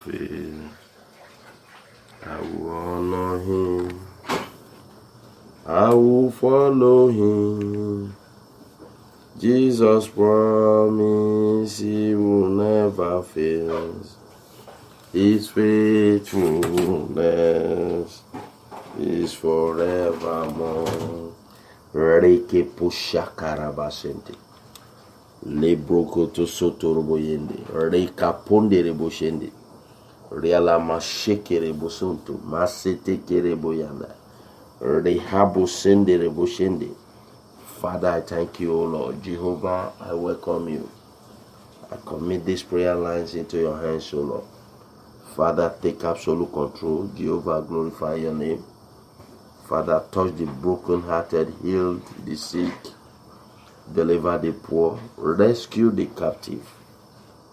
fail. I will honor him. I will follow him. Jesus promised he will never fail. His faithfulness is forevermore. Reke pusha karabasente. Lebroko to sotoroboyende. Reka ponde reboshende. Reala masheke rebosonto. Masete kereboyanda. Rehabo sende reboshende. Father, I thank you, O Lord. Jehovah, I welcome you. I commit these prayer lines into your hands, O Lord. Father, take absolute control. Jehovah, glorify your name. Father, touch the brokenhearted, heal the sick, deliver the poor, rescue the captive,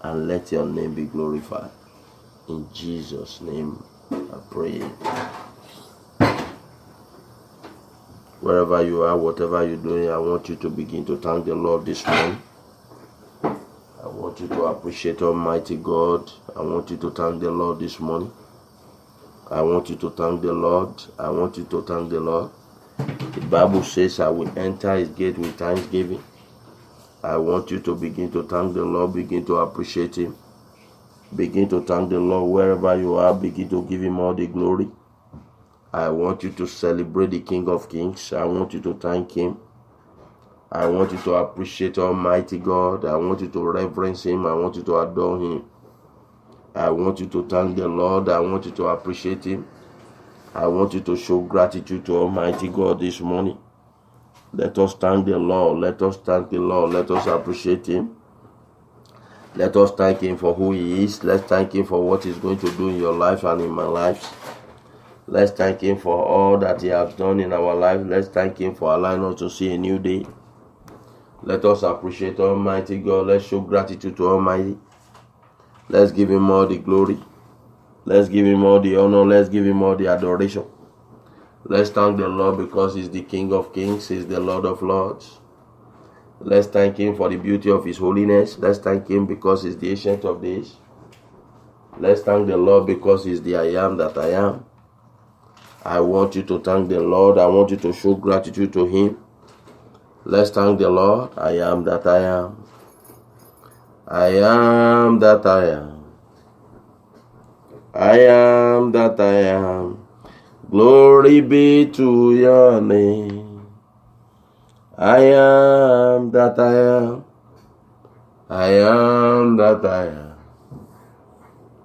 and let your name be glorified. In Jesus' name, I pray. Wherever you are, whatever you're doing, I want you to begin to thank the Lord this morning. I want you to appreciate Almighty God. I want you to thank the Lord this morning. I want you to thank the Lord. I want you to thank the Lord. The Bible says I will enter his gate with thanksgiving. I want you to begin to thank the Lord. Begin to appreciate him. Begin to thank the Lord wherever you are. Begin to give him all the glory. I want you to celebrate the King of Kings. I want you to thank him. I want you to appreciate Almighty God. I want you to reverence him. I want you to adore him. I want you to thank the Lord. I want you to appreciate him. I want you to show gratitude to Almighty God this morning. Let us thank the Lord. Let us thank the Lord. Let us appreciate him. Let us thank him for who he is. Let's thank him for what he's going to do in your life and in my life. Let's thank him for all that he has done in our life. Let's thank him for allowing us to see a new day. Let us appreciate Almighty God. Let's show gratitude to Almighty. Let's give him all the glory. Let's give him all the honor. Let's give him all the adoration. Let's thank the Lord because he's the King of Kings. He's the Lord of Lords. Let's thank him for the beauty of his holiness. Let's thank him because he's the Ancient of Days. Let's thank the Lord because he's the I am that I am. I want you to thank the Lord. I want you to show gratitude to him. Let's thank the Lord. I am that I am. I am that I am. I am that I am. Glory be to your name. I am that I am. I am that I am.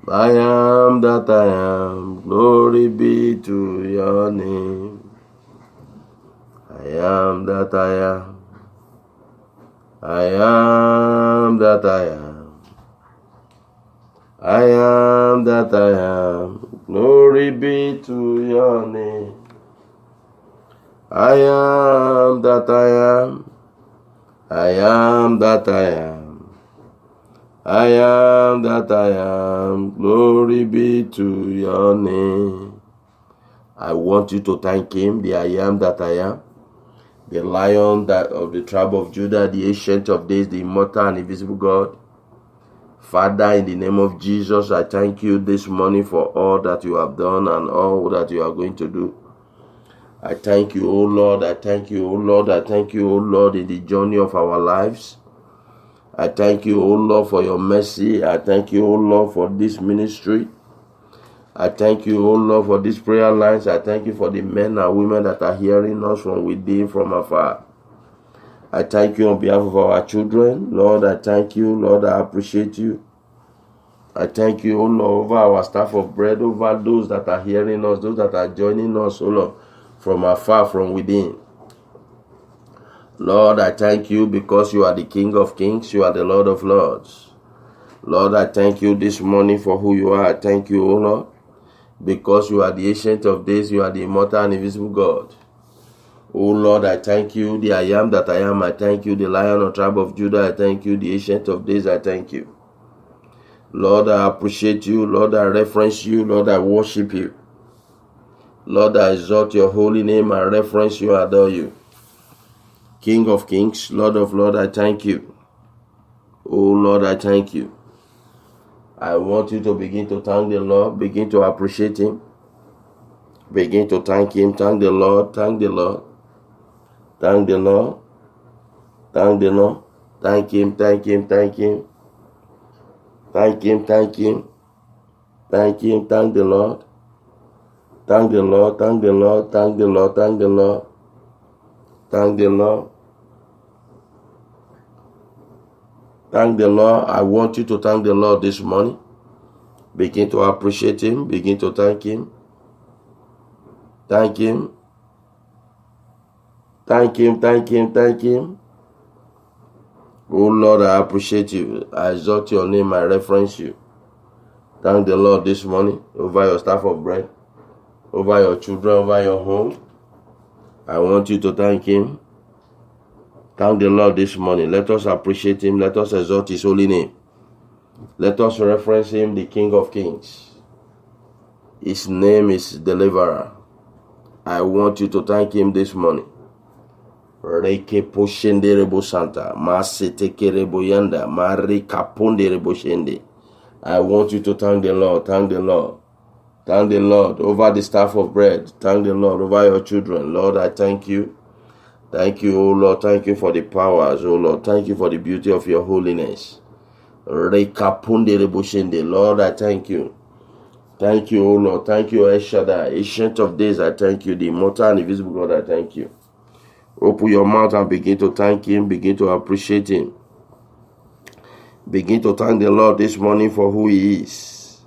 I am that I am. Glory be to your name. I am that I am. I am that I am. I am that I am. Glory be to your name. I am that I am. I am that I am. I am that I am. Glory be to your name. I want you to thank him, the I am that I am. The Lion that of the tribe of Judah, the Ancient of Days, the immortal and invisible God. Father, in the name of Jesus, I thank you this morning for all that you have done and all that you are going to do. I thank you, O Lord. I thank you, O Lord. I thank you, O Lord, in the journey of our lives. I thank you, O Lord, for your mercy. I thank you, O Lord, for this ministry. I thank you, O Lord, for these prayer lines. I thank you for the men and women that are hearing us from within, from afar. I thank you on behalf of our children. Lord, I thank you. Lord, I appreciate you. I thank you, O Lord, over our staff of bread, over those that are hearing us, those that are joining us, O Lord, from afar, from within. Lord, I thank you because you are the King of Kings. You are the Lord of Lords. Lord, I thank you this morning for who you are. I thank you, O Lord, because you are the Ancient of Days. You are the immortal and invisible God. O Lord, I thank you, the I am that I am. I thank you, the Lion of tribe of Judah. I thank you, the Ancient of Days. I thank you. Lord, I appreciate you. Lord, I reference you. Lord, I worship you. Lord, I exalt your holy name. I reference you. I adore you. King of Kings, Lord of Lords, I thank you. Oh Lord, I thank you. I want you to begin to thank the Lord, begin to appreciate Him, begin to thank Him, thank the Lord, thank the Lord, thank the Lord, thank the Lord, thank Him, thank Him, thank Him, thank Him, thank Him, thank Him, thank the Lord, thank the Lord, thank the Lord, thank the Lord, thank the Lord, thank the Lord. Thank the Lord. I want you to thank the Lord this morning. Begin to appreciate Him. Begin to thank Him. Thank Him. Thank Him. Thank Him. Thank Him. Oh Lord, I appreciate you. I exalt your name. I reference you. Thank the Lord this morning over your staff of bread, over your children, over your home. I want you to thank Him. Thank the Lord this morning. Let us appreciate Him. Let us exalt His holy name. Let us reference Him, the King of Kings. His name is Deliverer. I want you to thank Him this morning. Reke poshende rebo santa, masete rebo yanda, marika ponde rebo shende. I want you to thank the Lord. Thank the Lord. Thank the Lord over the staff of bread. Thank the Lord over your children. Lord, I thank you. Thank you, O Lord. Thank you for the powers, O Lord. Thank you for the beauty of your holiness. Lord, I thank you. Thank you, O Lord. Thank you, El Shaddai, Ancient of Days. I thank you. The immortal and invisible God, I thank you. Open your mouth and begin to thank Him. Begin to appreciate Him. Begin to thank the Lord this morning for who He is.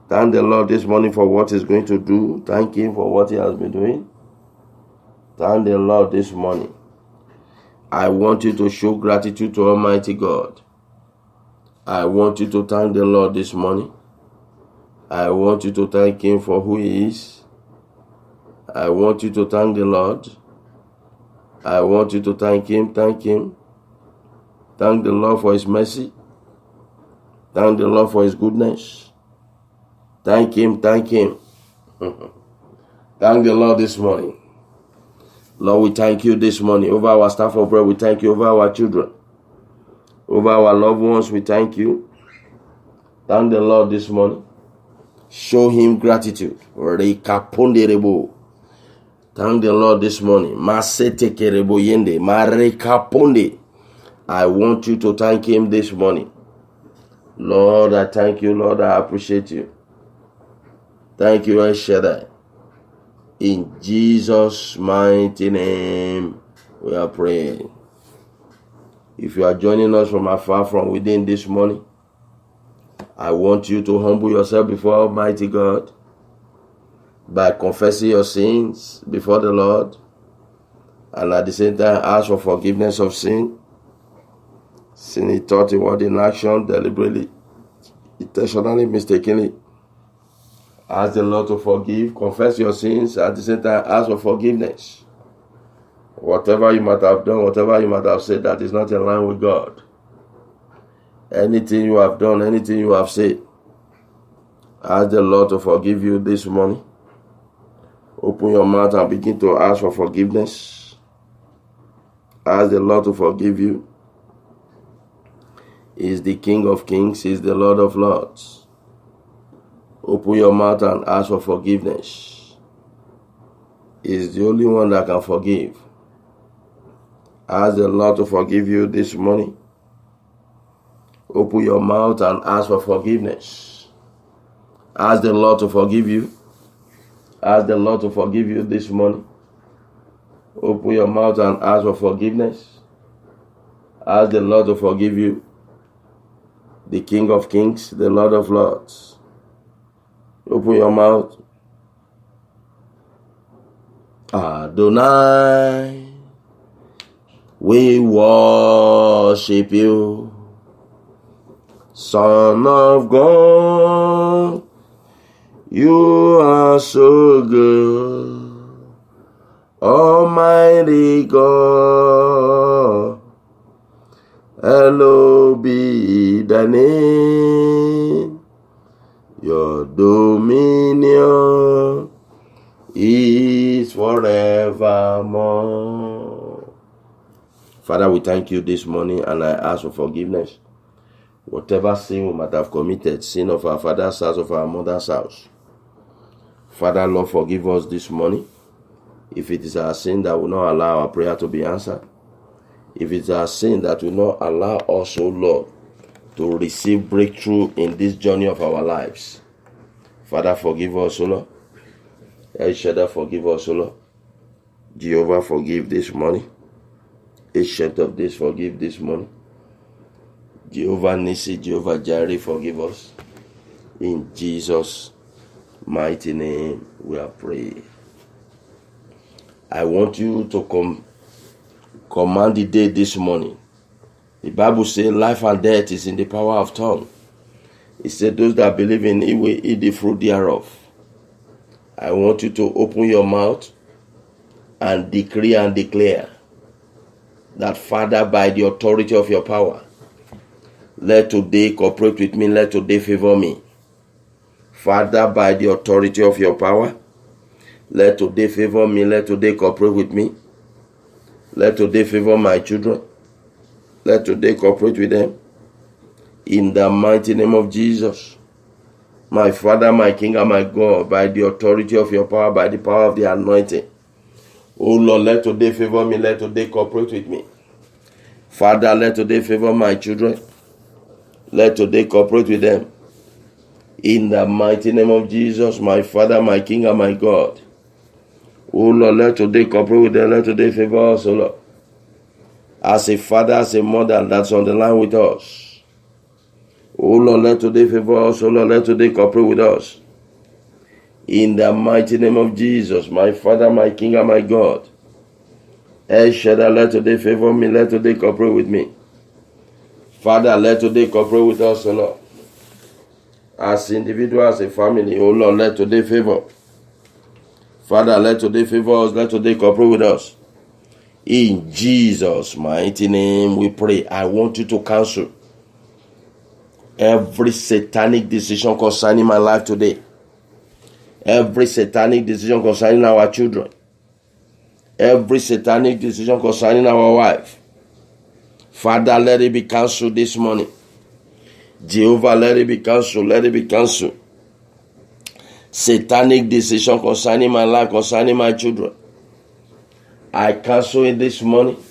Thank the Lord this morning for what He's going to do. Thank Him for what He has been doing. Thank the Lord this morning. I want you to show gratitude to Almighty God. I want you to thank the Lord this morning. I want you to thank Him for who He is. I want you to thank the Lord. I want you to thank Him. Thank Him. Thank the Lord for His mercy. Thank the Lord for His goodness. Thank Him. Thank Him. Thank the Lord this morning. Lord, we thank you this morning. Over our staff of bread, we thank you. Over our children, over our loved ones, we thank you. Thank the Lord this morning. Show Him gratitude. Thank the Lord this morning. I want you to thank Him this morning. Lord, I thank you. Lord, I appreciate you. Thank you, El Shaddai. In Jesus' mighty name, we are praying. If you are joining us from afar, from within this morning, I want you to humble yourself before Almighty God by confessing your sins before the Lord, and at the same time ask for forgiveness of sin. Sin in thought, in word, in action, deliberately, intentionally, mistakenly. Ask the Lord to forgive. Confess your sins. At the same time, ask for forgiveness. Whatever you might have done, whatever you might have said that is not in line with God. Anything you have done, anything you have said, ask the Lord to forgive you this morning. Open your mouth and begin to ask for forgiveness. Ask the Lord to forgive you. He is the King of Kings. He is the Lord of Lords. Open your mouth and ask for forgiveness. He is the only one that can forgive. Ask the Lord to forgive you this morning. Open your mouth and ask for forgiveness. Ask the Lord to forgive you. Ask the Lord to forgive you this morning. Open your mouth and ask for forgiveness. Ask the Lord to forgive you. The King of Kings, the Lord of Lords. Open your mouth. Adonai, we worship you. Son of God, you are so good. Almighty God, hallowed be thy name. Your dominion is forevermore. Father, we thank you this morning, and I ask for forgiveness. Whatever sin we might have committed, sin of our father's house, of our mother's house. Father, Lord, forgive us this morning. If it is our sin that will not allow our prayer to be answered, if it is our sin that will not allow us, O Lord, to receive breakthrough in this journey of our lives, Father, forgive us, O Lord. El Shaddai, forgive us, O Lord. Jehovah, forgive this morning. Ancient of this, forgive this morning. Jehovah Nissi, Jehovah Jireh, forgive us. In Jesus' mighty name we are praying. I want you to command the day this morning. The Bible says life and death is in the power of tongue. It said those that believe in it will eat the fruit thereof. I want you to open your mouth and decree and declare that, Father, by the authority of your power, let today cooperate with me, let today favor me. Father, by the authority of your power, let today favor me, let today cooperate with me. Let today favor my children. Let today cooperate with them. In the mighty name of Jesus. My Father, my King, and my God, by the authority of your power, by the power of the anointing. Oh Lord, let today favor me, let today cooperate with me. Father, let today favor my children. Let today cooperate with them. In the mighty name of Jesus, my Father, my King, and my God. Oh Lord, let today cooperate with them, let today favor us, oh Lord. As a father, as a mother that's on the line with us. Oh Lord, let today favor us, oh Lord, let today cooperate with us. In the mighty name of Jesus, my Father, my King, and my God. El Shaddai, let today favor me, let today cooperate with me. Father, let today cooperate with us, O Lord. As individuals, as a family, O Lord, let today favor. Father, let today favor us, let today cooperate with us. In Jesus' mighty name we pray. I want you to cancel every satanic decision concerning my life today. Every satanic decision concerning our children. Every satanic decision concerning our wife. Father, let it be cancelled this morning. Jehovah, let it be cancelled. Let it be cancelled. Satanic decision concerning my life, concerning my children. I cancel it this morning.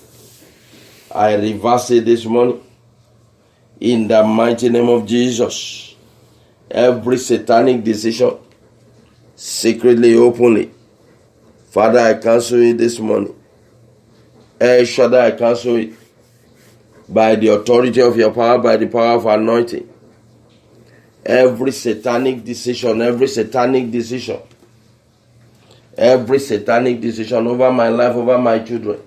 I reverse it this morning. In the mighty name of Jesus. Every satanic decision, secretly, openly. Father, I cancel it this morning. El Shaddai, I cancel it. By the authority of your power, by the power of anointing. Every satanic decision over my life, over my children,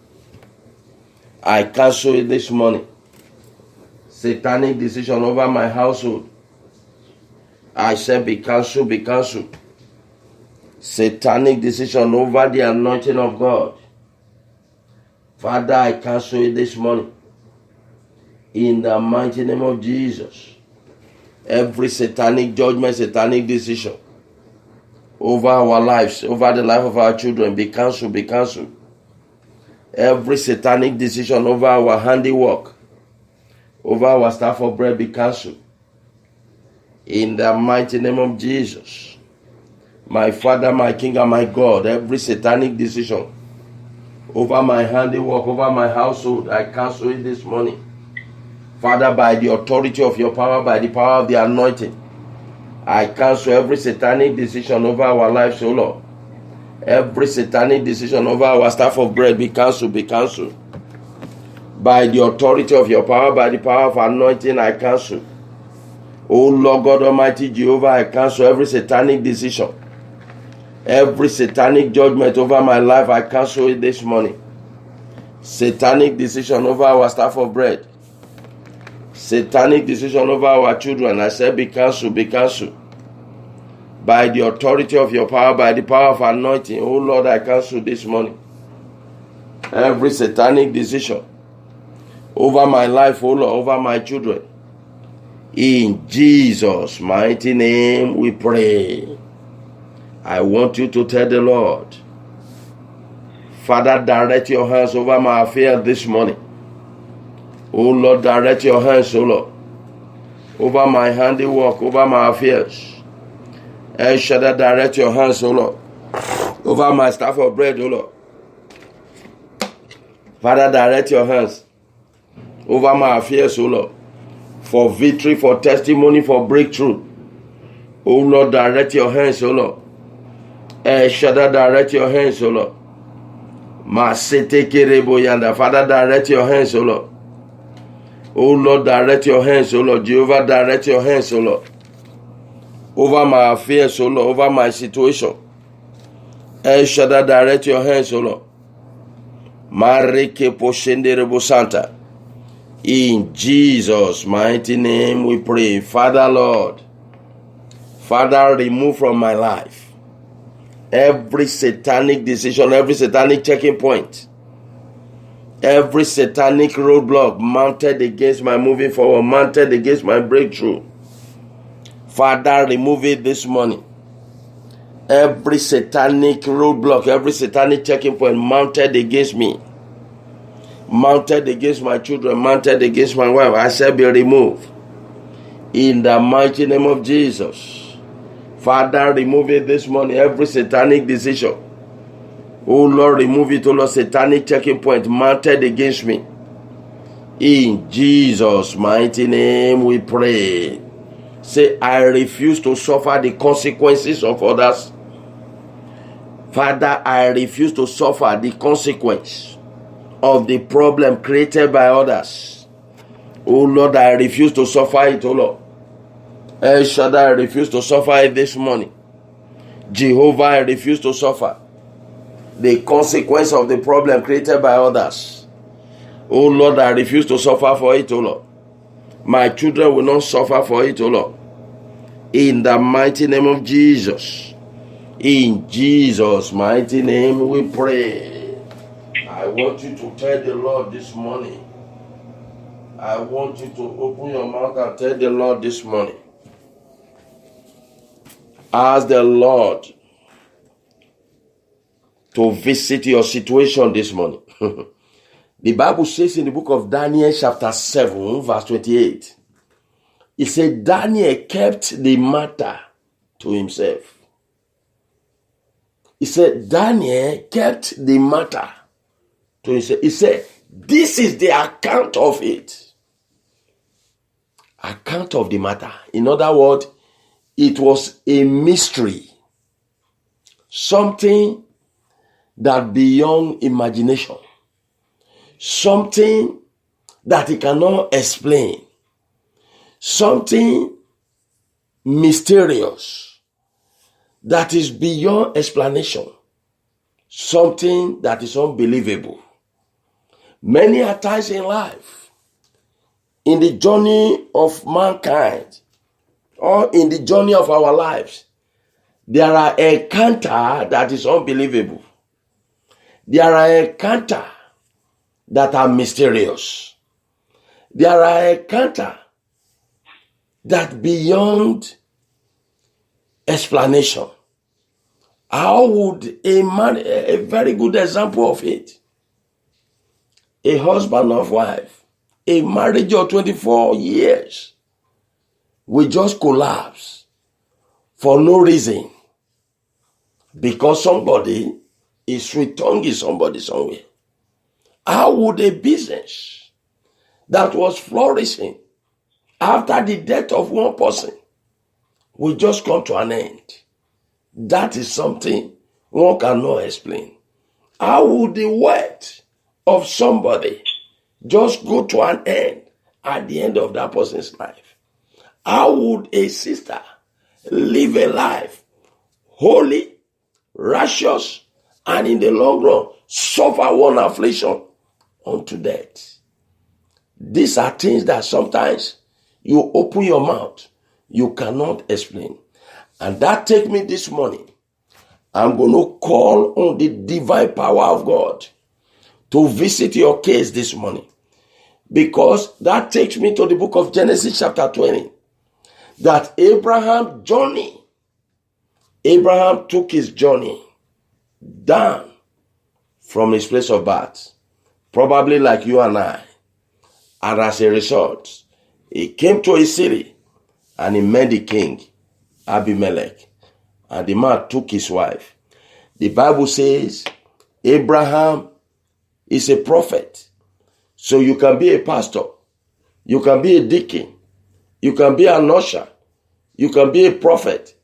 I cancel it this morning. Satanic decision over my household, I said be cancelled, be cancelled. Satanic decision over the anointing of God, Father, I cancel it this morning. In the mighty name of Jesus. Every satanic judgment, satanic decision over our lives, over the life of our children, be cancelled, be cancelled. Every satanic decision over our handiwork, over our staff of bread, be cancelled. In the mighty name of Jesus. My Father, my King, and my God, every satanic decision over my handiwork, over my household, I cancel it this morning. Father, by the authority of your power, by the power of the anointing, I cancel every satanic decision over our lives, O Lord. Every satanic decision over our staff of bread, be cancelled, be cancelled. By the authority of your power, by the power of anointing, I cancel. O Lord God Almighty Jehovah, I cancel every satanic decision. Every satanic judgment over my life, I cancel it this morning. Satanic decision over our staff of bread. Satanic decision over our children, I said be cancelled, be cancelled. By the authority of your power, by the power of anointing, oh Lord, I cancel this morning. Every satanic decision over my life, oh Lord, over my children. In Jesus' mighty name we pray. I want you to tell the Lord, Father, direct your hands over my affairs this morning. Oh Lord, direct your hands, oh Lord. over my handiwork, over my affairs. El Shaddai, direct your hands, O Lord, over my staff of bread, O Lord. Father, direct your hands over my affairs, O Lord, for victory, for testimony, for breakthrough. O Lord, direct your hands, O Lord. El Shaddai, direct your hands, O Lord. Masete kerebo yanda. Father, direct your hands, O Lord. O Lord, direct your hands, O Lord. Jehovah, direct your hands, O Lord, over my affairs, O Lord, over my situation. El Shaddai, direct your hands, O Lord. Mareke poshenderebo santa. In Jesus' mighty name we pray. Father, Lord, Father, remove from my life every satanic decision, every satanic checking point, every satanic roadblock mounted against my moving forward, mounted against my breakthrough. Father, remove it this morning. Every satanic roadblock, every satanic checking point mounted against me, mounted against my children, mounted against my wife, I shall be removed. In the mighty name of Jesus. Father, remove it this morning. Every satanic decision. Oh Lord, remove it, oh Lord, satanic checking point mounted against me. In Jesus' mighty name we pray. Say, I refuse to suffer the consequences of others. Father, I refuse to suffer the consequence of the problem created by others. Oh Lord, I refuse to suffer it, oh Lord. El Shaddai, I refuse to suffer it this morning. Jehovah, I refuse to suffer the consequence of the problem created by others. Oh Lord, I refuse to suffer for it, oh Lord. My children will not suffer for it, oh Lord. In the mighty name of Jesus. In Jesus' mighty name we pray. I want you to tell the Lord this morning. I want you to open your mouth and tell the Lord this morning. Ask the Lord to visit your situation this morning. The Bible says in the book of Daniel chapter 7 verse 28, it said Daniel kept the matter to himself. He said Daniel kept the matter to himself. He said, this is the account of it. Account of the matter. In other words, it was a mystery. Something that beyond imagination. Something that he cannot explain. Something mysterious that is beyond explanation. Something that is unbelievable. Many a times in life, in the journey of mankind, or in the journey of our lives, there are encounters that is unbelievable. There are encounters that are mysterious. There are encounters that beyond explanation. How would a very good example of it, a husband and wife, a marriage of 24 years, will just collapse for no reason because somebody is sweet-tonguing somebody somewhere. How would a business that was flourishing after the death of one person will just come to an end? That is something one cannot explain. How would the wealth of somebody just go to an end at the end of that person's life? How would a sister live a life holy, righteous, and in the long run suffer one affliction unto death? These are things that sometimes you open your mouth, you cannot explain. And that take me this morning. I'm going to call on the divine power of God to visit your case this morning. Because that takes me to the book of Genesis chapter 20. That Abraham took his journey down from his place of birth, probably like you and I. And as a result, he came to a city and he met the king, Abimelech, and the man took his wife. The Bible says Abraham is a prophet. So you can be a pastor, you can be a deacon, you can be an usher, you can be a prophet,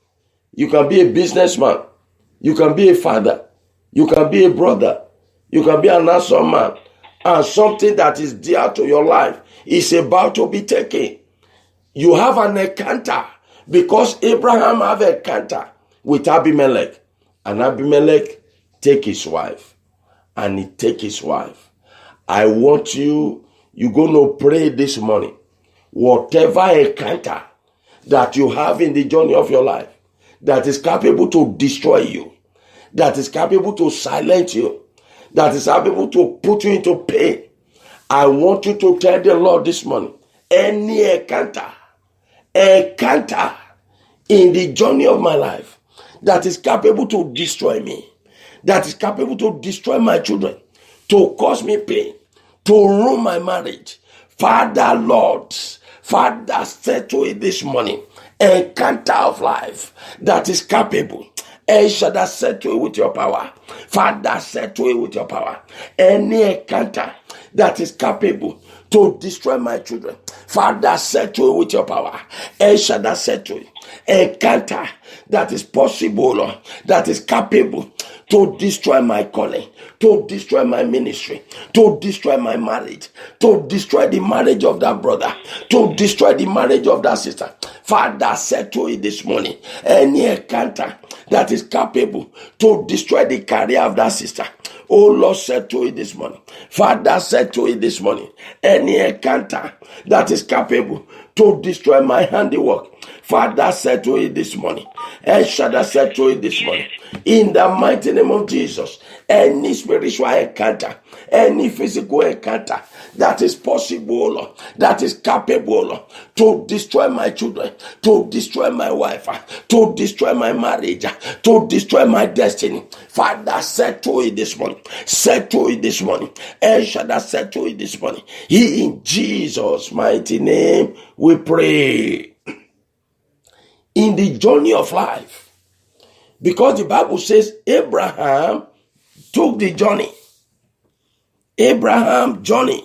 you can be a businessman, you can be a father, you can be a brother, you can be an handsome man, and something that is dear to your life is about to be taken. You have an encounter, because Abraham have an encounter with Abimelech, and Abimelech take his wife, and he take his wife. I want you're going to pray this morning. Whatever encounter that you have in the journey of your life that is capable to destroy you, that is capable to silence you, that is capable to put you into pain, I want you to tell the Lord this morning, any encounter in the journey of my life that is capable to destroy me, that is capable to destroy my children, to cause me pain, to ruin my marriage, Father, Lord, Father, settle it this morning. Encounter of life that is capable. El Shaddai, settle it with your power. Father, settle it with your power. Any encounter that is capable to destroy my children, Father, settle it with your power. El Shaddai, settle it. Encounter that is possible, Lord, that is capable to destroy my calling, to destroy my ministry, to destroy my marriage, to destroy the marriage of that brother, to destroy the marriage of that sister. Father, settle it this morning. Any encounter that is capable to destroy the career of that sister, oh Lord, settle it this morning. Father, settle it this morning. Any encounter that is capable to destroy my handiwork, Father, settle it this morning. El Shaddai, settle it this morning. In the mighty name of Jesus, any spiritual encounter, any physical encounter that is possible, that is capable to destroy my children, to destroy my wife, to destroy my marriage, to destroy my destiny, Father, settle it this morning. Settle it this morning. El Shaddai, settle it this morning. In Jesus' mighty name we pray. In the journey of life, because the Bible says Abraham took the journey. Abraham journeyed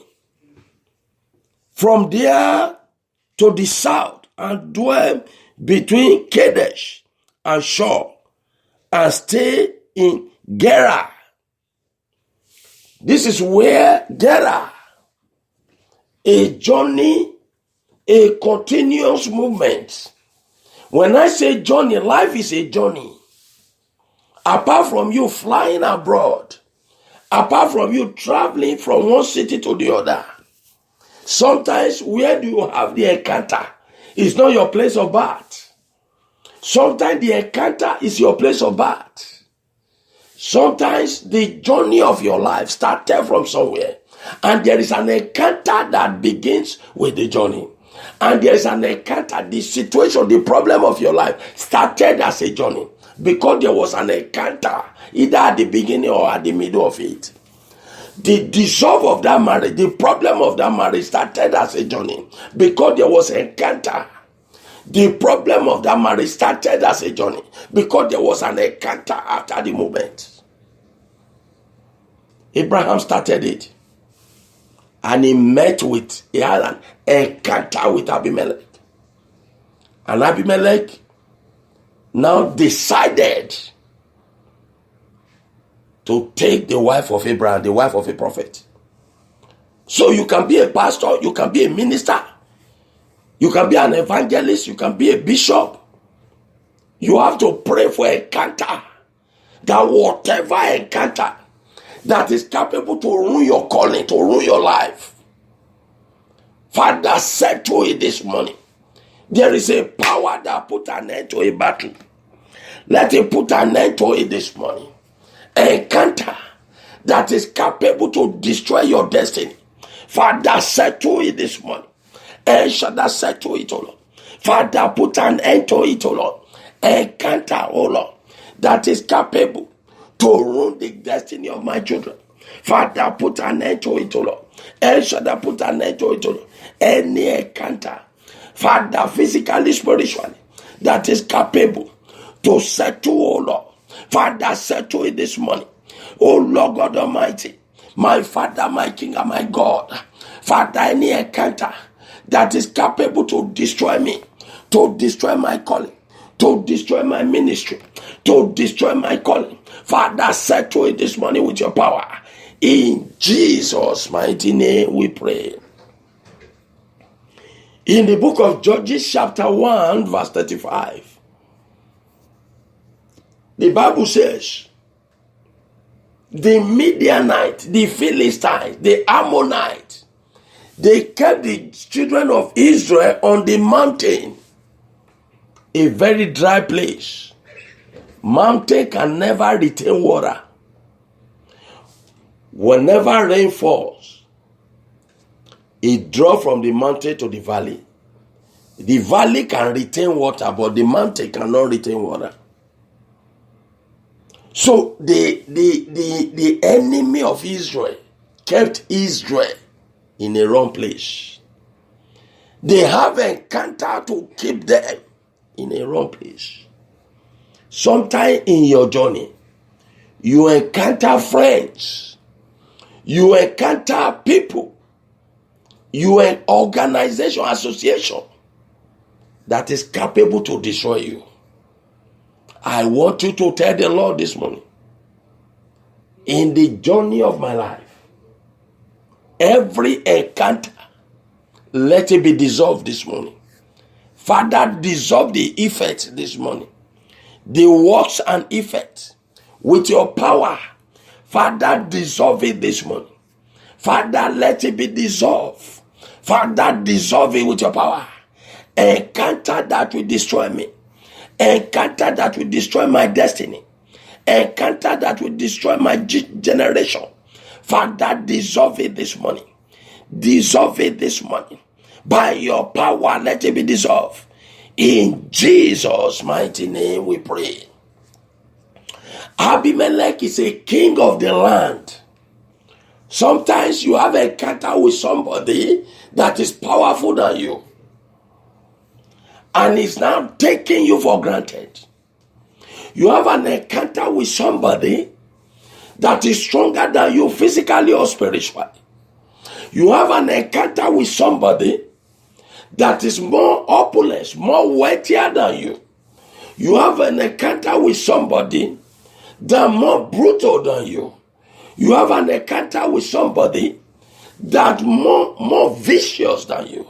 from there to the south and dwelt between Kadesh and Shur and stayed in Gerar. This is where Gerar, a journey, a continuous movement. When I say journey, life is a journey. Apart from you flying abroad, apart from you traveling from one city to the other, sometimes where do you have the encounter? It's not your place of birth. Sometimes the encounter is your place of birth. Sometimes the journey of your life started from somewhere, and there is an encounter that begins with the journey. And there is an encounter, the situation, the problem of your life started as a journey because there was an encounter either at the beginning or at the middle of it. The dissolve of that marriage, the problem of that marriage started as a journey because there was an encounter. The problem of that marriage started as a journey because there was an encounter after the moment. Abraham started it. And he met with, he had an encounter with Abimelech. And Abimelech now decided to take the wife of Abraham, the wife of a prophet. So you can be a pastor, you can be a minister, you can be an evangelist, you can be a bishop. You have to pray for encounter. That whatever encounter that is capable to ruin your calling, to ruin your life, Father, settle it this morning. There is a power that put an end to a battle. Let it put an end to it this morning. Encounter that is capable to destroy your destiny. Father, settle it this morning. El Shaddai, settle it, O Lord. Father, put an end to it, O Lord. Encounter, O Lord, that is capable to ruin the destiny of my children. Father, put an end to it, O Lord. El Shaddai, put an end to it, O Lord. Any encounter, Father, physically, spiritually, that is capable to settle, oh Lord. Father, settle it this morning. Oh Lord God Almighty, my Father, my King, and my God. Father, any encounter that is capable to destroy me, to destroy my calling, to destroy my ministry, to destroy my calling. Father, settle it this morning with your power. In Jesus' mighty name we pray. In the book of Judges chapter 1 verse 35, the Bible says, the Midianites, the Philistines, the Ammonites, they kept the children of Israel on the mountain, a very dry place. Mountain can never retain water. Whenever rain falls, it draws from the mountain to the valley. The valley can retain water, but the mountain cannot retain water. So the enemy of Israel kept Israel in a wrong place. They have encounter to keep them in a wrong place. Sometime in your journey, you encounter friends, you encounter people, you an organization, association that is capable to destroy you. I want you to tell the Lord this morning, in the journey of my life, every encounter, let it be dissolved this morning. Father, dissolve the effect this morning. The works and effect with your power. Father, dissolve it this morning. Father, let it be dissolved. Father, dissolve it with your power. Encounter that will destroy me. Encounter that will destroy my destiny. Encounter that will destroy my generation. Father, dissolve it this morning. Dissolve it this morning. By your power, let it be dissolved. In Jesus' mighty name we pray. Abimelech is a king of the land. Sometimes you have an encounter with somebody that is powerful than you, and is now taking you for granted. You have an encounter with somebody that is stronger than you physically or spiritually. You have an encounter with somebody that is more opulent, more wealthier than you. You have an encounter with somebody that is more brutal than you. You have an encounter with somebody that more vicious than you.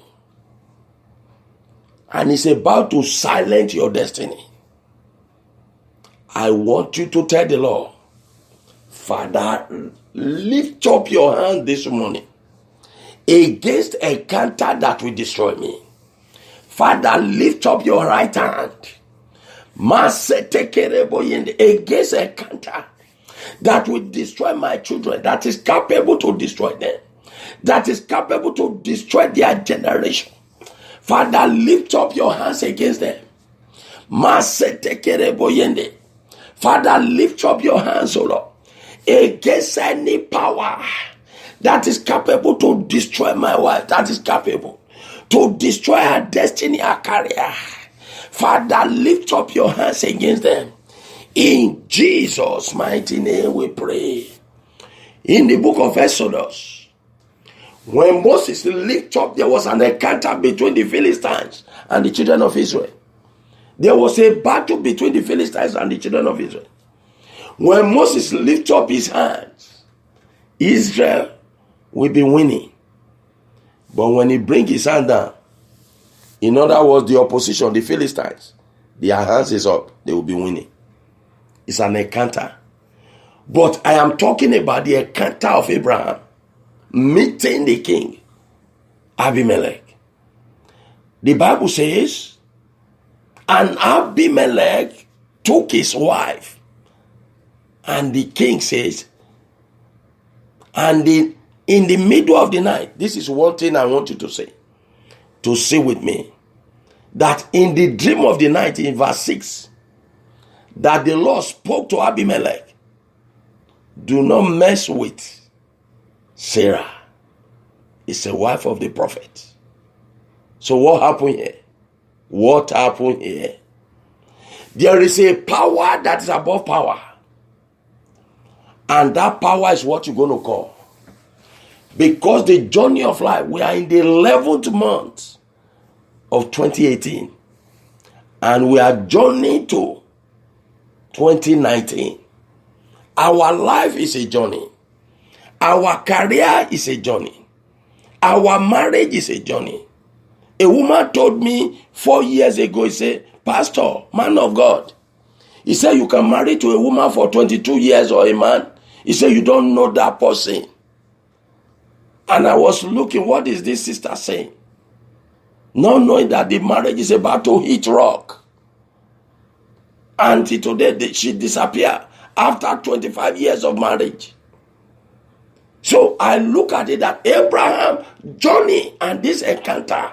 And is about to silence your destiny. I want you to tell the Lord, Father, lift up your hand this morning against a encounter that will destroy me. Father, lift up your right hand against a encounter that will destroy my children, that is capable to destroy them, that is capable to destroy their generation. Father, lift up your hands against them. Father, lift up your hands, O Lord, against any power that is capable to destroy my wife, that is capable to destroy her destiny, her career. Father, lift up your hands against them. In Jesus' mighty name we pray. In the book of Exodus, when Moses lifted up, there was an encounter between the Philistines and the children of Israel. There was a battle between the Philistines and the children of Israel. When Moses lifted up his hands, Israel will be winning. But when he brings his hand down, in other words, the opposition, the Philistines, their hands is up, they will be winning. It's an encounter. But I am talking about the encounter of Abraham meeting the king, Abimelech. The Bible says, and Abimelech took his wife. And the king says, and in the middle of the night, this is one thing I want you to say with me, that in the dream of the night, in verse 6, that the Lord spoke to Abimelech, do not mess with Sarah. It's a wife of the prophet. So what happened here? What happened here? There is a power that is above power. And that power is what you're going to call. Because the journey of life, we are in the 11th month of 2018. And we are journeying to 2019. Our life is a journey. Our career is a journey. Our marriage is a journey. A woman told me 4 years ago, he said, Pastor, man of God, he said you can marry to a woman for 22 years or a man. He said you don't know that person. And I was looking, what is this sister saying? Not knowing that the marriage is about to hit rock. And today she disappeared after 25 years of marriage. So I look at it that Abraham, journey, and this encounter,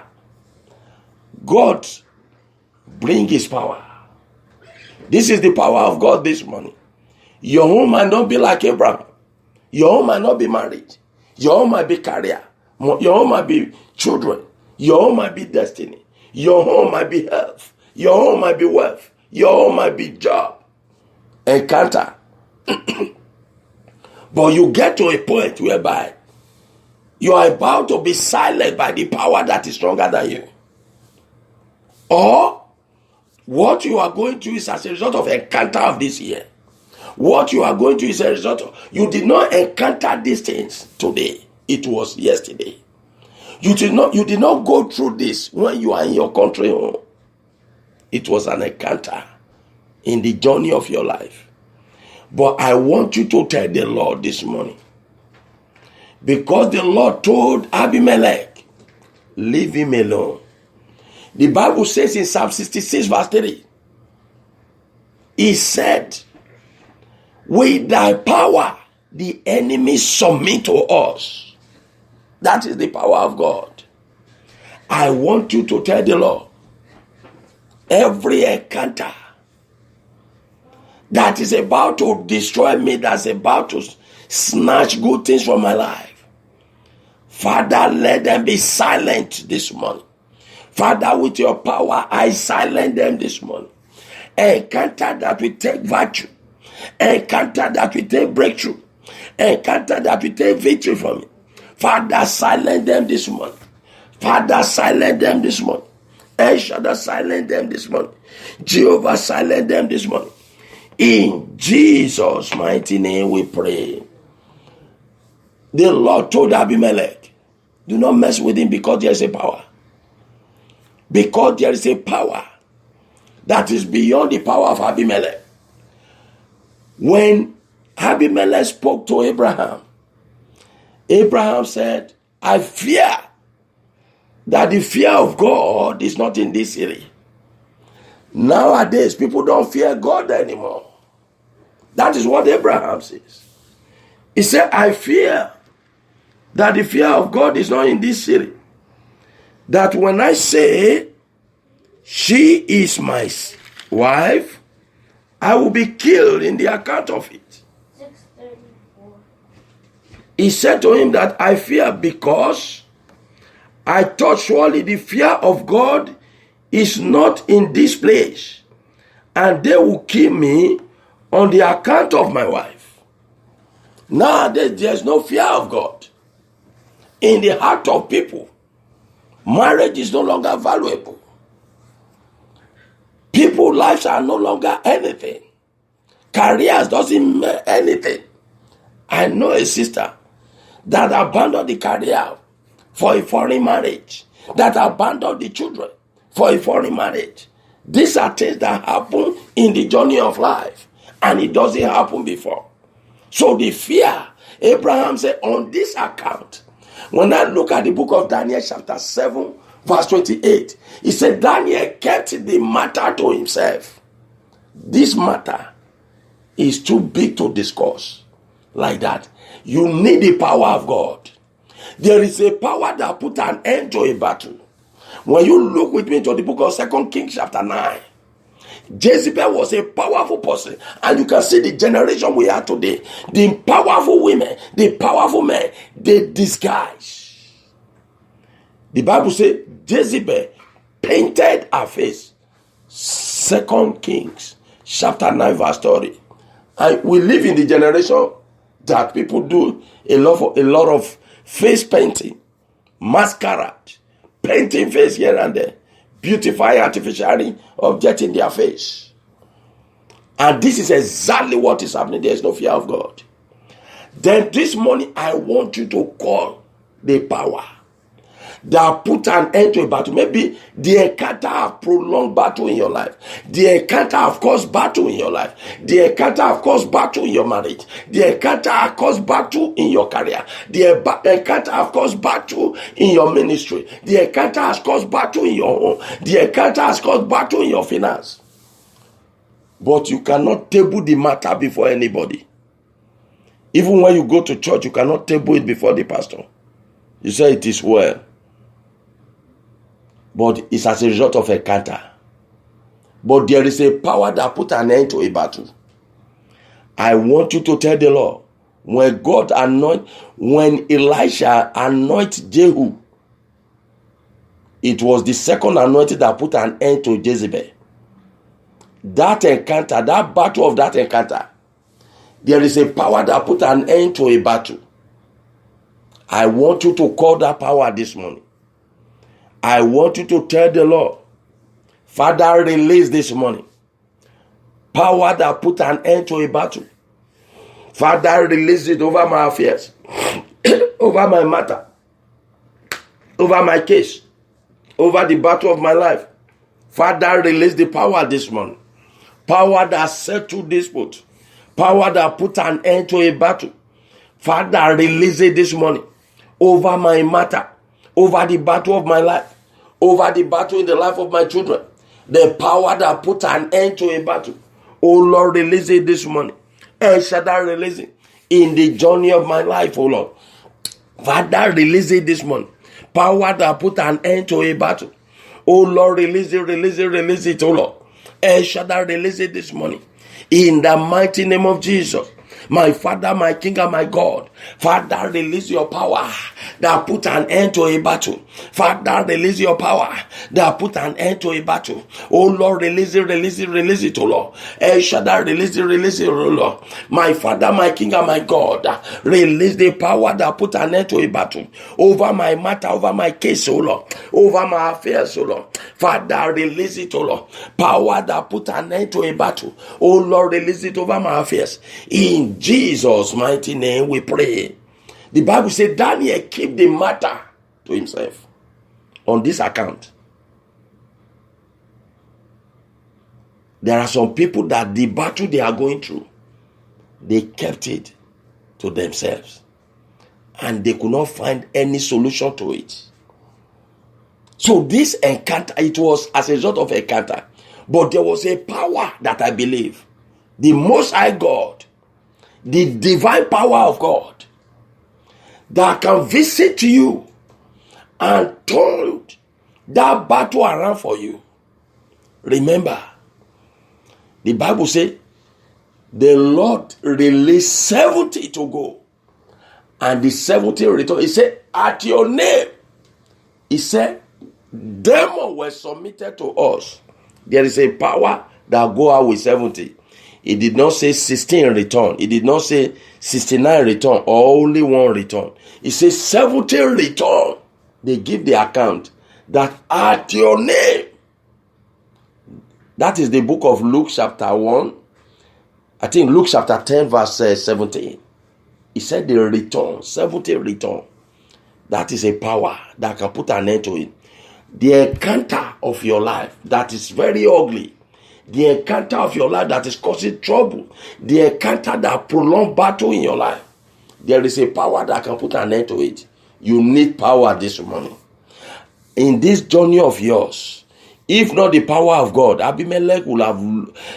God bring his power. This is the power of God this morning. Your home might not be like Abraham. Your home might not be marriage. Your home might be career. Your home might be children. Your home might be destiny. Your home might be health. Your home might be wealth. Your home might be job. Encounter. But you get to a point whereby you are about to be silenced by the power that is stronger than you. Or what you are going through is as a result of encounter of this year. What you are going through is a result of, you did not encounter these things today. It was yesterday. You did not go through this when you are in your country home. It was an encounter in the journey of your life. But I want you to tell the Lord this morning. Because the Lord told Abimelech, leave him alone. The Bible says in Psalm 66 verse 3, he said, with thy power, the enemy submit to us. That is the power of God. I want you to tell the Lord, every encounter that is about to destroy me, that's about to snatch good things from my life, Father, let them be silent this morning. Father, with your power, I silence them this morning. Encounter that will take virtue. Encounter that will take breakthrough. Encounter that will take victory from me. Father, silence them this morning. Father, silence them this morning. El Shaddai, silence them this morning. Jehovah, silence them this morning. In Jesus' mighty name we pray. The Lord told Abimelech, do not mess with him because there is a power. Because there is a power that is beyond the power of Abimelech. When Abimelech spoke to Abraham, Abraham said, I fear that the fear of God is not in this city. Nowadays, people don't fear God anymore. That is what Abraham says. He said, I fear that the fear of God is not in this city. That when I say she is my wife, I will be killed in the account of it. 6:34. He said to him that I fear because I thought surely the fear of God is not in this place, and they will kill me on the account of my wife. Nowadays, there's no fear of God in the heart of people. Marriage is no longer valuable. People's lives are no longer anything. Careers doesn't mean anything. I know a sister that abandoned the career for a foreign marriage, that abandoned the children for a foreign marriage. These are things that happen in the journey of life, and it doesn't happen before. So the fear, Abraham said, on this account, when I look at the book of Daniel chapter 7, verse 28, he said Daniel kept the matter to himself. This matter is too big to discuss like that. You need the power of God. There is a power that put an end to a battle. When you look with me to the book of 2 Kings chapter 9, Jezebel was a powerful person, and you can see the generation we are today. The powerful women, the powerful men, they disguise. The Bible says Jezebel painted her face. 2 Kings chapter 9 verse 30. And we live in the generation that people do a lot of face painting, masquerade, painting face here and there, beautifying artificially objects in their face. And this is exactly what is happening. There is no fear of God. Then this morning, I want you to call the power that put an end to a battle. Maybe the encounter have prolonged battle in your life. The encounter have caused battle in your life. The encounter have caused battle in your marriage. The encounter have caused battle in your career. The encounter have caused battle in your ministry. The encounter has caused battle in your home. The encounter has caused battle in your finance. But you cannot table the matter before anybody. Even when you go to church, you cannot table it before the pastor. You say it is well. But it's as a result of a encounter. But there is a power that put an end to a battle. I want you to tell the Lord, when Elisha anointed Jehu, it was the second anointing that put an end to Jezebel. That encounter, that battle of that encounter, there is a power that put an end to a battle. I want you to call that power this morning. I want you to tell the Lord, Father, release this morning power that put an end to a battle. Father, release it over my affairs, over my matter, over my case, over the battle of my life. Father, release the power this morning. Power that settled dispute. Power that put an end to a battle. Father, release it this morning over my matter, over the battle of my life, over the battle in the life of my children. The power that put an end to a battle. Oh Lord, release it this morning. El Shaddai, release it in the journey of my life, oh Lord. Father, release it this morning. Power that put an end to a battle. Oh Lord, release it, oh Lord. El Shaddai, release it this morning. In the mighty name of Jesus. My Father, my King, and my God. Father, release your power that put an end to a battle. Father, release your power that put an end to a battle. Oh Lord, release it, oh Lord. El Shaddai, release it, oh Lord. My Father, my King, and my God. Release the power that put an end to a battle. Over my matter, over my case, oh Lord. Over my affairs, oh Lord. Father, release it, oh Lord. Power that put an end to a battle. Oh Lord, release it over my affairs. In Jesus' mighty name we pray. The Bible said Daniel kept the matter to himself on this account. There are some people that the battle they are going through, they kept it to themselves. And they could not find any solution to it. So this encounter, it was as a result of encounter. But there was a power that I believe, the Most High God, the divine power of God, that can visit you and turn that battle around for you. Remember, the Bible says, the Lord released 70 to go. And the 70 returned. He said, at your name, he said, demons were submitted to us. There is a power that go out with 70. It did not say 16 return. It did not say 69 return or only one return. It says 70 return. They give the account that at your name. That is the book of Luke chapter 1. I think Luke chapter 10 verse 17. He said they return, 70 return. That is a power that can put an end to it. The encounter of your life that is very ugly. The encounter of your life that is causing trouble. The encounter that prolonged battle in your life. There is a power that can put an end to it. You need power this morning. In this journey of yours, if not the power of God, Abimelech will have,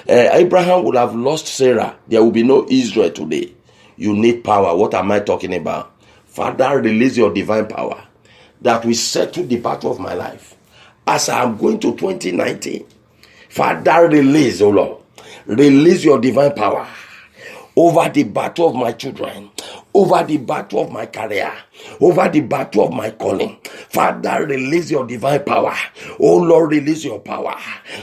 Abraham would have lost Sarah. There will be no Israel today. You need power. What am I talking about? Father, release your divine power that will settle the battle of my life. As I am going to 2019, Father, release, oh Lord, release your divine power over the battle of my children, over the battle of my career, over the battle of my calling. Father, release your divine power. Oh Lord, release your power.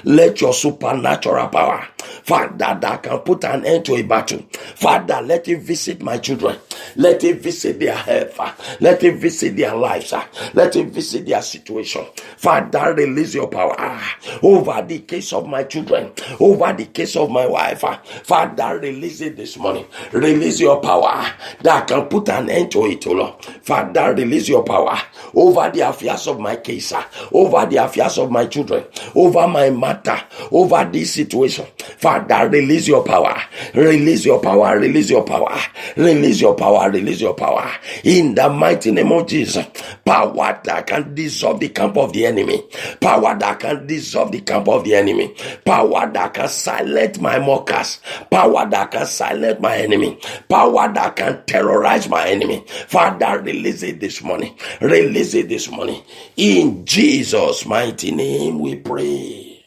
Let your supernatural power, Father, that can put an end to a battle. Father, let it visit my children. Let it visit their health. Let it visit their lives. Let it visit their situation. Father, release your power over the case of my children, over the case of my wife. Father, release it this morning. Release your power that can put an end to it, O Lord. Father, release your power over the affairs of my case, over the affairs of my children, over my matter, over this situation. Father, release your power. Release your power. Release your power. Release your power. Release your power. In the mighty name of Jesus. Power that can dissolve the camp of the enemy. Power that can dissolve the camp of the enemy. Power that can silence my mockers. Power that can silence my enemy. Power that can terrorize my enemy. Father, release it this morning. Release it this morning. In Jesus' mighty name we pray.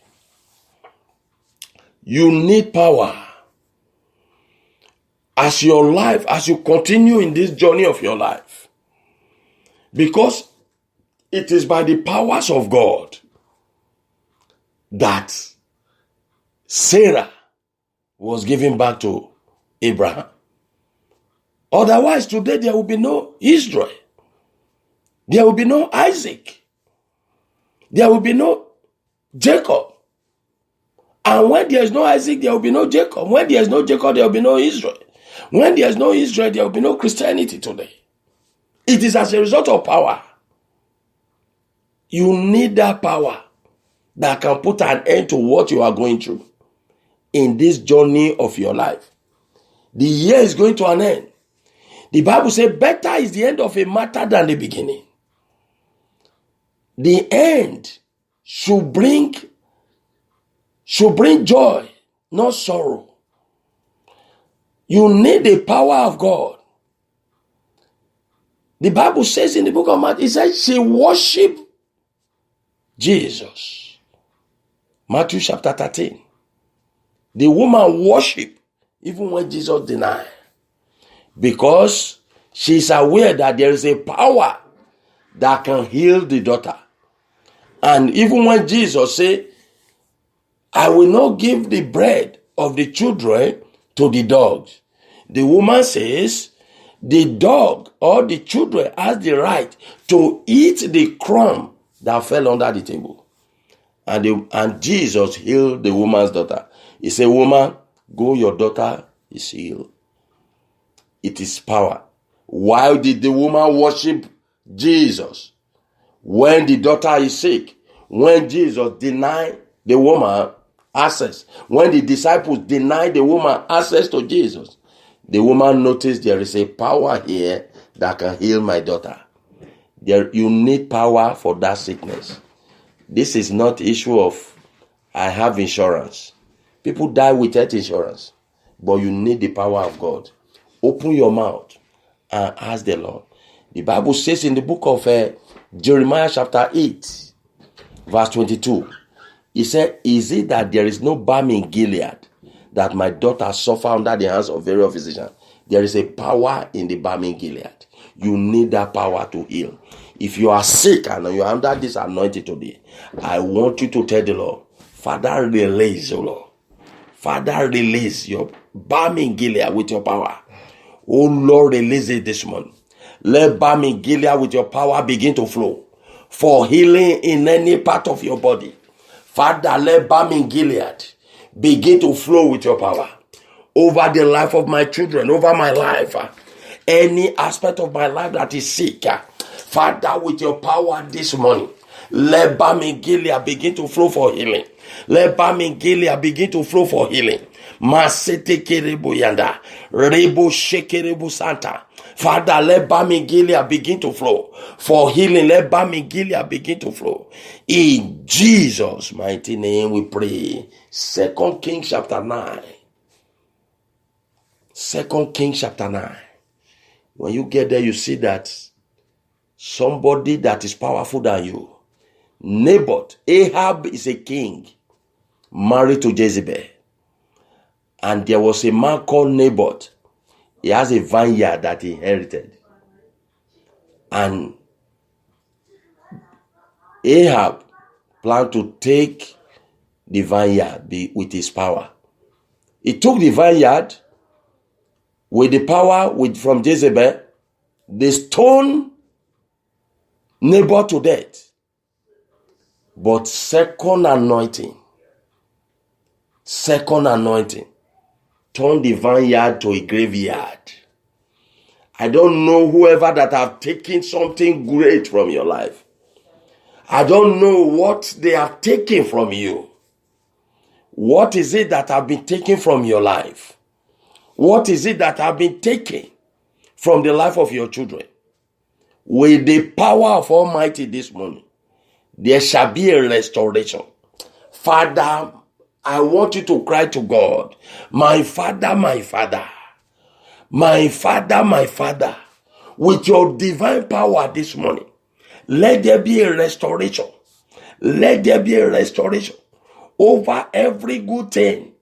You need power. As your life, as you continue in this journey of your life. Because it is by the powers of God that Sarah was given back to Abraham. Otherwise, today there will be no Israel. There will be no Isaac. There will be no Jacob. And when there is no Isaac, there will be no Jacob. When there is no Jacob, there will be no Israel. When there is no Israel, there will be no Christianity today. It is as a result of power. You need that power that can put an end to what you are going through in this journey of your life. The year is going to an end. The Bible says better is the end of a matter than the beginning. The end should bring joy, not sorrow. You need the power of God. The Bible says in the book of Matthew, it says she worshiped Jesus. Matthew chapter 13. The woman worshiped even when Jesus denied. Because she is aware that there is a power that can heal the daughter. And even when Jesus said, I will not give the bread of the children to the dogs. The woman says, the dog or the children has the right to eat the crumb that fell under the table. And Jesus healed the woman's daughter. He said, woman, go, your daughter is healed. It is power. Why did the woman worship Jesus? When the daughter is sick, when Jesus denied the woman access, when the disciples denied the woman access to Jesus, the woman noticed there is a power here that can heal my daughter. You need power for that sickness. This is not issue of I have insurance. People die without insurance, but you need the power of God. Open your mouth and ask the Lord. The Bible says in the book of Jeremiah chapter 8, verse 22, he said, is it that there is no balm in Gilead that my daughter suffer under the hands of various physicians? There is a power in the balm in Gilead. You need that power to heal. If you are sick and you are under this anointing today, I want you to tell the Lord, Father, release, O Lord. Father, release your balm in Gilead with your power. Oh Lord, release it this morning. Let balm in Gilead with your power begin to flow for healing in any part of your body. Father, let balm in Gilead begin to flow with your power over the life of my children, over my life, any aspect of my life that is sick. Father, with your power this morning, let balm in Gilead begin to flow for healing. Let balm in Gilead begin to flow for healing. Masete kerebo yanda, rebo shekerebo santa. Father, let balm in Gilead begin to flow for healing. Let balm in Gilead begin to flow. In Jesus' mighty name we pray. 2 Kings chapter 9. 2 Kings chapter 9. When you get there, you see that somebody that is powerful than you. Naboth, Ahab is a king married to Jezebel. And there was a man called Naboth. He has a vineyard that he inherited. And Ahab planned to take the vineyard with his power. He took the vineyard with the power from Jezebel. They stoned Naboth to death. But second anointing turned the vineyard to a graveyard. I don't know whoever that have taken something great from your life. I don't know what they have taken from you. What is it that have been taken from your life? What is it that have been taken from the life of your children? With the power of Almighty this morning, there shall be a restoration. Father, I want you to cry to God. My Father, my Father. My Father, my Father. With your divine power this morning, let there be a restoration. Let there be a restoration over every good thing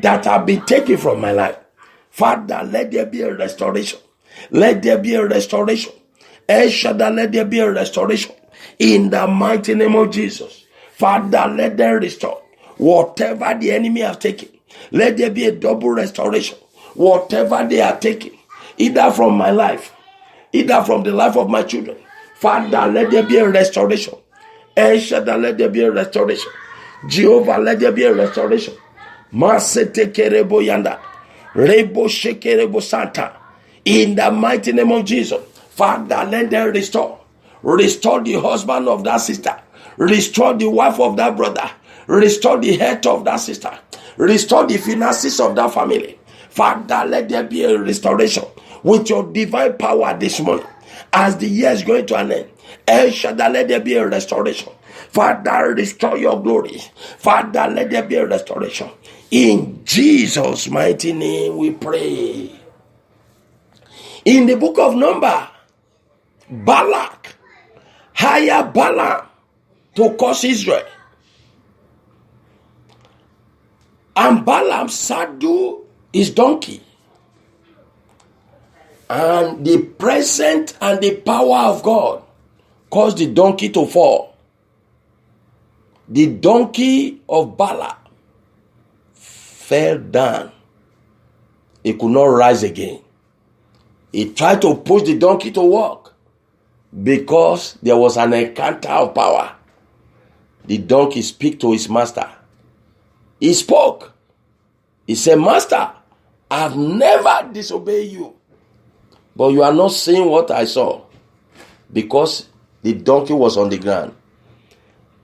that have been taken from my life. Father, let there be a restoration. Let there be a restoration. El Shaddai, let there be a restoration. In the mighty name of Jesus. Father, let them restore whatever the enemy have taken. Let there be a double restoration. Whatever they are taking, either from my life, either from the life of my children. Father, let there be a restoration. El Shaddai, let there be a restoration. Jehovah, let there be a restoration. Masete kerebo yanda. Rebo shekerebo santa. In the mighty name of Jesus. Father, let them restore. Restore the husband of that sister. Restore the wife of that brother. Restore the health of that sister. Restore the finances of that family. Father, let there be a restoration with your divine power this morning. As the year is going to an end, El Shaddai, let there be a restoration. Father, restore your glory. Father, let there be a restoration. In Jesus' mighty name we pray. In the book of Numbers, Balak hired Balaam to curse Israel. And Balaam saddled his donkey. And the presence and the power of God caused the donkey to fall. The donkey of Balaam fell down. He could not rise again. He tried to push the donkey to walk because there was an encounter of power. The donkey spoke to his master. He spoke. He said, Master, I've never disobeyed you. But you are not seeing what I saw because the donkey was on the ground.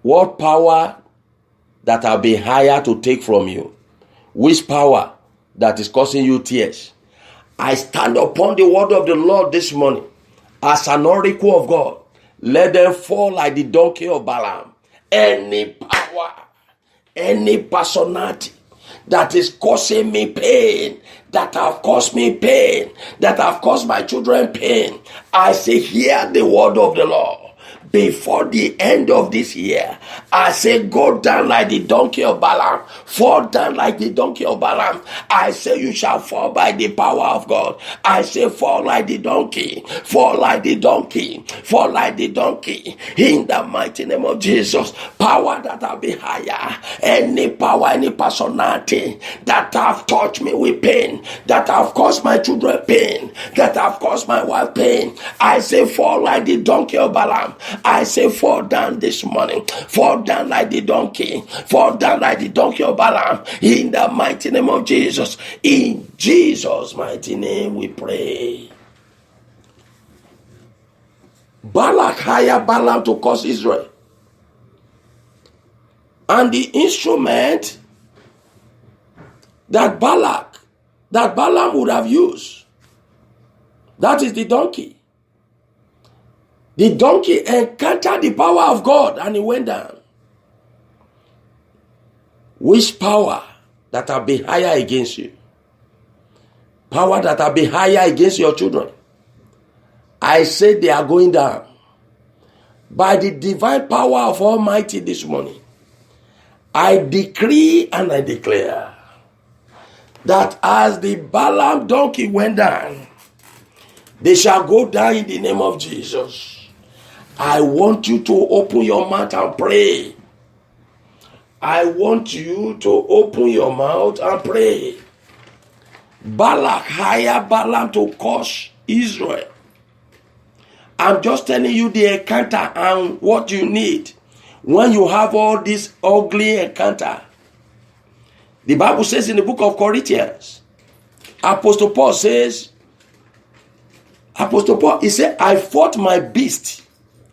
What power that have been hired to take from you? Which power that is causing you tears? I stand upon the word of the Lord this morning as an oracle of God. Let them fall like the donkey of Balaam. Any power, any personality that is causing me pain, that have caused me pain, that have caused my children pain, I say, hear the word of the Lord. Before the end of this year, I say, go down like the donkey of Balaam. Fall down like the donkey of Balaam. I say, you shall fall by the power of God. I say, fall like the donkey. Fall like the donkey. Fall like the donkey. In the mighty name of Jesus. Power that have been higher. Any power, any personality that have touched me with pain, that have caused my children pain, that have caused my wife pain. I say, fall like the donkey of Balaam. I say, fall down this morning. Fall down like the donkey. Fall down like the donkey of Balaam. In the mighty name of Jesus. In Jesus' mighty name we pray. Balak hired Balaam to curse Israel. And the instrument that Balaam would have used, that is the donkey. The donkey encountered the power of God and he went down. Which power that have been higher against you? Power that have been higher against your children? I say they are going down. By the divine power of Almighty this morning, I decree and I declare that as the Balaam donkey went down, they shall go down in the name of Jesus. I want you to open your mouth and pray. I want you to open your mouth and pray. Balak hired Balaam to curse Israel. I'm just telling you the encounter and what you need when you have all this ugly encounter. The Bible says in the book of Corinthians, Apostle Paul, he said, I fought my beast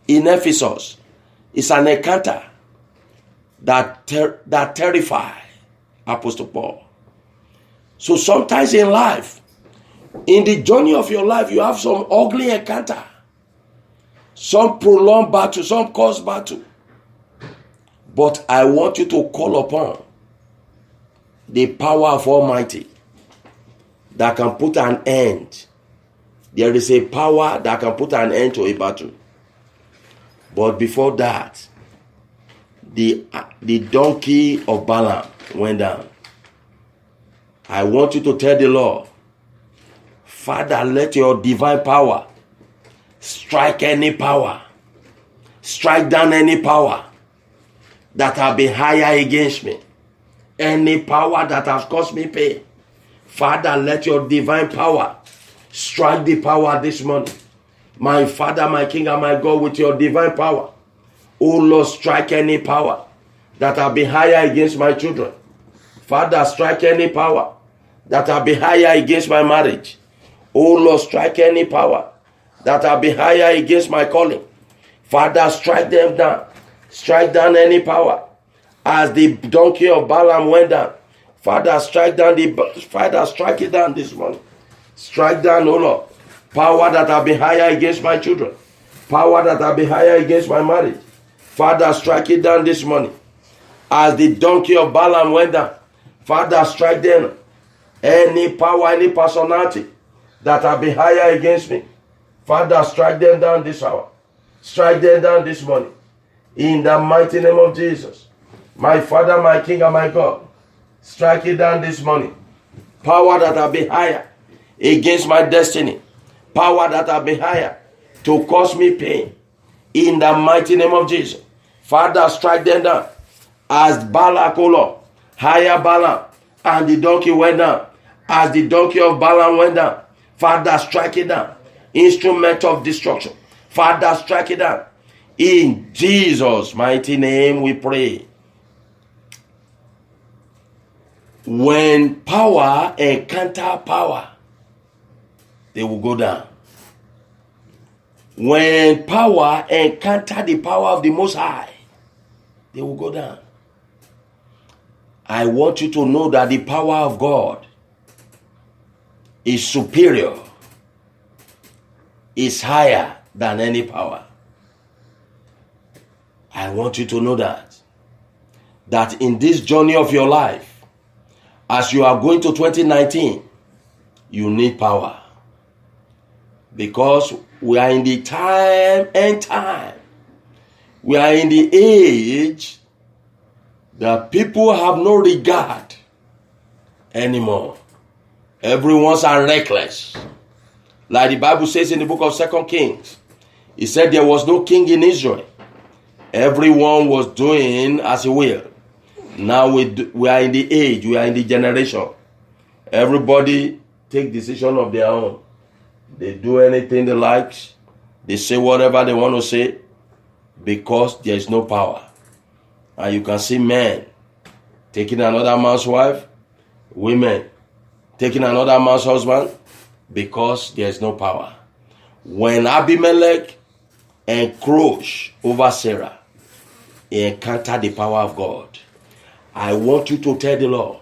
in Ephesus. It's an encounter that terrifies Apostle Paul. So sometimes in life, in the journey of your life, you have some ugly encounter. Some prolonged battle, some caused battle. But I want you to call upon the power of Almighty that can put an end. There is a power that can put an end to a battle. But before that, the donkey of Balaam went down. I want you to tell the Lord, Father, let your divine power strike any power. Strike down any power that have been higher against me. Any power that has caused me pain. Father, let your divine power strike the power this morning. My Father, my King, and my God, with your divine power. Oh Lord, strike any power that have been higher against my children. Father, strike any power that have been higher against my marriage. Oh Lord, strike any power that have been higher against my calling. Father, strike them down. Strike down any power. As the donkey of Balaam went down, Father, strike it down this morning. Strike down, oh Lord, power that have been higher against my children. Power that have been higher against my marriage. Father, strike it down this morning. As the donkey of Balaam went down, Father, strike them. Any power, any personality that have been higher against me, Father, strike them down this hour. Strike them down this morning. In the mighty name of Jesus. My Father, my King, and my God, strike it down this morning. Power that have been higher against my destiny. Power that have been higher to cause me pain. In the mighty name of Jesus. Father, strike them down. As Balak, O Lord, higher Balaam, and the donkey went down. As the donkey of Balaam went down, Father, strike it down. Instrument of destruction. Father, strike it down. In Jesus' mighty name we pray. When power encounter power, they will go down. When power encounter the power of the Most High, they will go down. I want you to know that the power of God is superior, is higher than any power. I want you to know that in this journey of your life, as you are going to 2019, you need power. Because we are in the end time. We are in the age that people have no regard anymore. Everyone's are reckless. Like the Bible says in the book of 2 Kings, it said there was no king in Israel. Everyone was doing as he will. Now we are in the age, we are in the generation. Everybody take decision of their own. They do anything they like. They say whatever they want to say because there is no power. And you can see men taking another man's wife, women taking another man's husband because there is no power. When Abimelech encroached over Sarah, he encountered the power of God. I want you to tell the Lord,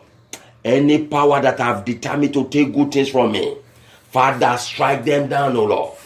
any power that have determined to take good things from me, Father, strike them down, O Lord.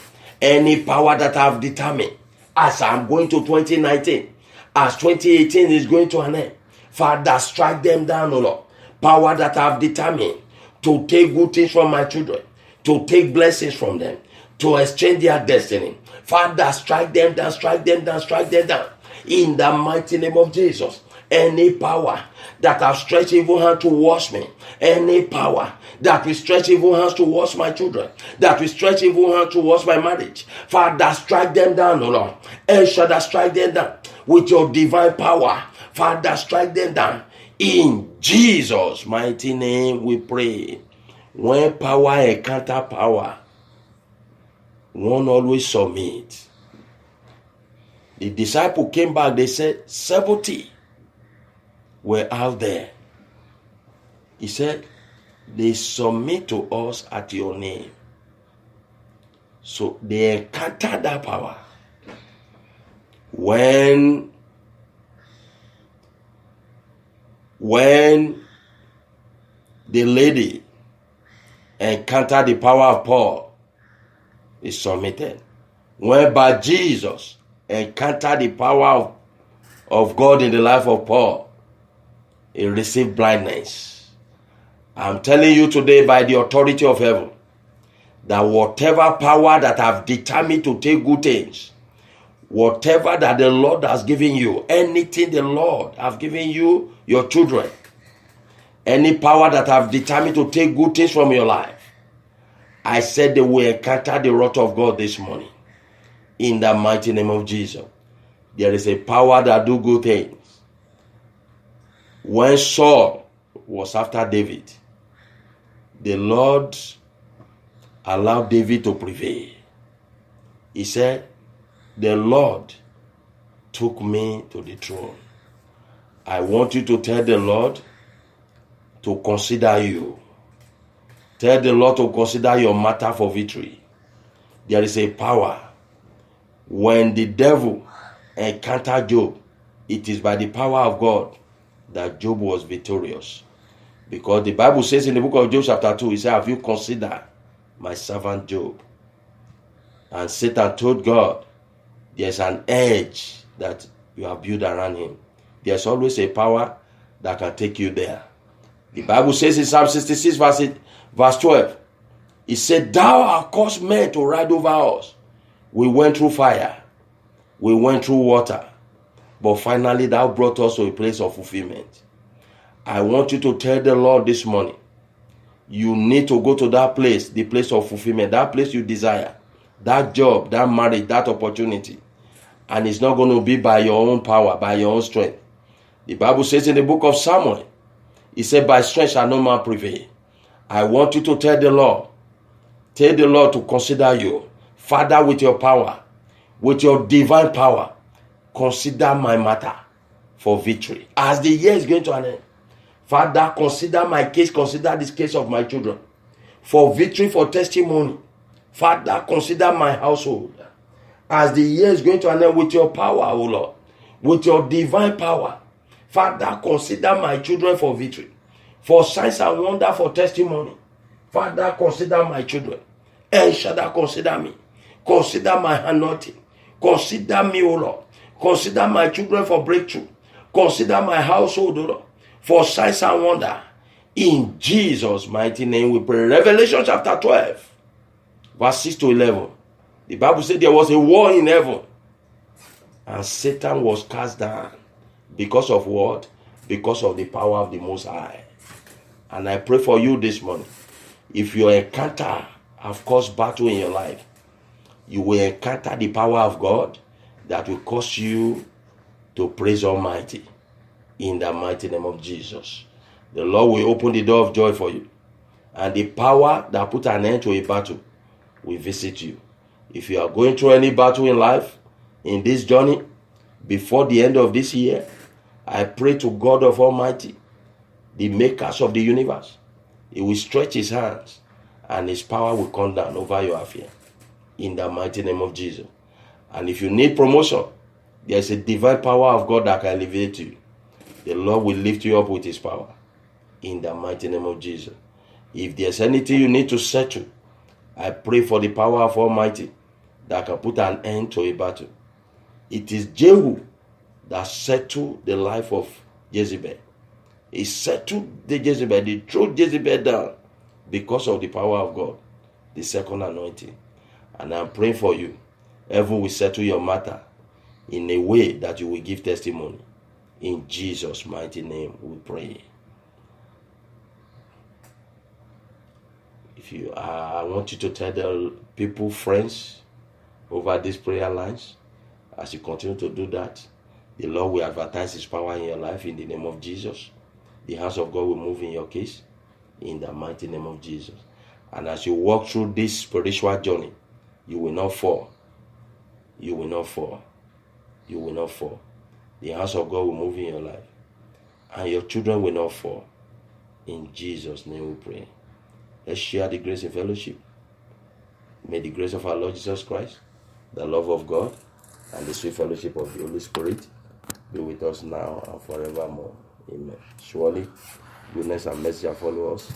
Any power that have determined, as I'm going to 2019, as 2018 is going to an end, Father, strike them down, O Lord. Power that have determined to take good things from my children, to take blessings from them, to exchange their destiny. Father, strike them down, strike them down, strike them down. In the mighty name of Jesus. Any power that have stretched evil hand towards me, any power that will stretch evil hands towards my children, that will stretch evil hand towards my marriage, Father, strike them down, O Lord. El Shaddai, strike them down with your divine power. Father, strike them down. In Jesus' mighty name we pray. When power encounter power, one always submit. The disciple came back, they said 70 were out there. He said, they submit to us at your name. So they encountered that power. When the lady encountered the power of Paul, he submitted. When by Jesus encountered the power of God in the life of Paul, he received blindness. I'm telling you today by the authority of heaven that whatever power that have determined to take good things, whatever that the Lord has given you, anything the Lord have given you, your children, any power that have determined to take good things from your life, I said they will encounter the wrath of God this morning. In the mighty name of Jesus. There is a power that do good things. When Saul was after David, the Lord allowed David to prevail. He said, the Lord took me to the throne. I want you to tell the Lord to consider you. Tell the Lord to consider your matter for victory. There is a power. When the devil encountered Job, it is by the power of God that Job was victorious. Because the Bible says in the book of Job chapter 2, it says, have you considered my servant Job? And Satan told God, there's an edge that you have built around him. There's always a power that can take you there. The Bible says in Psalm 66 verse 12, it said, thou hast caused men to ride over us. We went through fire. We went through water. But finally thou brought us to a place of fulfillment. I want you to tell the Lord this morning, you need to go to that place, the place of fulfillment, that place you desire, that job, that marriage, that opportunity. And it's not going to be by your own power, by your own strength. The Bible says in the book of Samuel, it said, by strength shall no man prevail. I want you to tell the Lord to consider you. Father, with your power, with your divine power, consider my matter for victory. As the year is going to an end, Father, consider my case, consider this case of my children for victory, for testimony. Father, consider my household. As the year is going to an end, with your power, O Lord, with your divine power, Father, consider my children for victory, for signs and wonder, for testimony. Father, consider my children. El Shaddai, consider me. Consider my anointing. Consider me, O Lord. Consider my children for breakthrough. Consider my household, O Lord, for signs and wonder. In Jesus' mighty name we pray. Revelation chapter 12, verse 6 to 11. The Bible said there was a war in heaven, and Satan was cast down. Because of what? Because of the power of the Most High. And I pray for you this morning. If your encounter have caused battle in your life, you will encounter the power of God that will cause you to praise Almighty. In the mighty name of Jesus. The Lord will open the door of joy for you. And the power that put an end to a battle will visit you. If you are going through any battle in life, in this journey, before the end of this year, I pray to God of Almighty, the makers of the universe. He will stretch his hands and his power will come down over your affair. In the mighty name of Jesus. And if you need promotion, there is a divine power of God that can elevate you. The Lord will lift you up with his power. In the mighty name of Jesus. If there's anything you need to settle, I pray for the power of Almighty that can put an end to a battle. It is Jehu that settled the life of Jezebel. He settled the Jezebel. They threw Jezebel down because of the power of God, the second anointing. And I'm praying for you. Heaven will settle your matter in a way that you will give testimony. In Jesus' mighty name we pray. If you I want you to tell the people, friends, over these prayer lines. As you continue to do that, the Lord will advertise His power in your life in the name of Jesus. The hands of God will move in your case in the mighty name of Jesus. And as you walk through this spiritual journey, you will not fall. You will not fall. You will not fall. The hands of God will move in your life. And your children will not fall. In Jesus' name we pray. Let's share the grace in fellowship. May the grace of our Lord Jesus Christ, the love of God, and the sweet fellowship of the Holy Spirit be with us now and forevermore. Amen. Surely, goodness and mercy shall follow us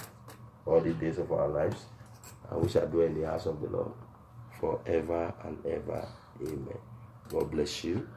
all the days of our lives, and we shall dwell in the house of the Lord forever and ever. Amen. God bless you.